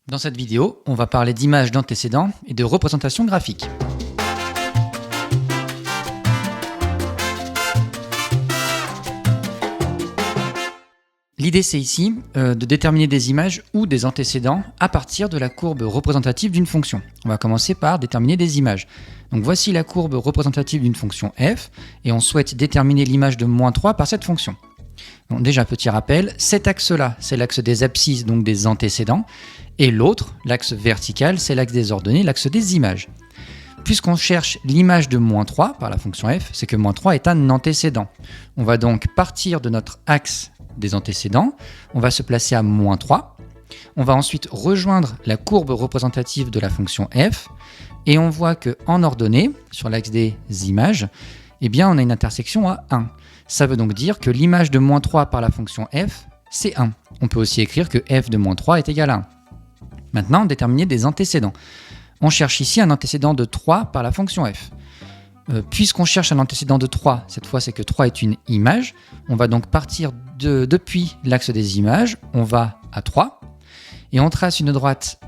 Dans cette vidéo, on va parler d'images d'antécédents et de représentation graphique. L'idée, c'est ici de déterminer des images ou des antécédents à partir de la courbe représentative d'une fonction. On va commencer par déterminer des images. Donc voici la courbe représentative d'une fonction f, et on souhaite déterminer l'image de -3 par cette fonction. Donc déjà, petit rappel, cet axe-là, c'est l'axe des abscisses, donc des antécédents, et l'autre, l'axe vertical, c'est l'axe des ordonnées, l'axe des images. Puisqu'on cherche l'image de -3 par la fonction f, c'est que -3 est un antécédent. On va donc partir de notre axe des antécédents, on va se placer à -3, on va ensuite rejoindre la courbe représentative de la fonction f, et on voit qu'en ordonnée, sur l'axe des images, eh bien on a une intersection à 1. Ça veut donc dire que l'image de -3 par la fonction f, c'est 1. On peut aussi écrire que f de -3 est égal à 1. Maintenant, déterminer des antécédents. On cherche ici un antécédent de 3 par la fonction f. Puisqu'on cherche un antécédent de 3, cette fois c'est que 3 est une image, on va donc partir depuis l'axe des images, on va à 3, et on trace une droite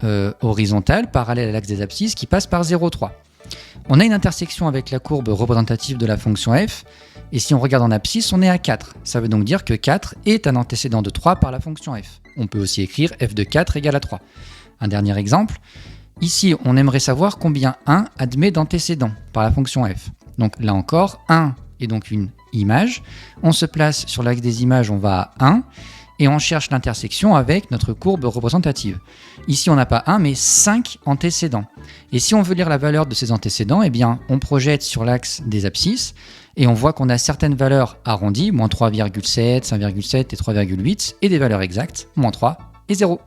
horizontale parallèle à l'axe des abscisses qui passe par 0,3. On a une intersection avec la courbe représentative de la fonction f, et si on regarde en abscisse, on est à 4. Ça veut donc dire que 4 est un antécédent de 3 par la fonction f. On peut aussi écrire f de 4 égale à 3. Un dernier exemple, ici on aimerait savoir combien 1 admet d'antécédents par la fonction f. Donc là encore, 1 est donc une image. On se place sur l'axe des images, on va à 1, et on cherche l'intersection avec notre courbe représentative. Ici on n'a pas 1 mais 5 antécédents. Et si on veut lire la valeur de ces antécédents, eh bien on projette sur l'axe des abscisses, et on voit qu'on a certaines valeurs arrondies, -3,7, 5,7 et 3,8, et des valeurs exactes, -3 et 0.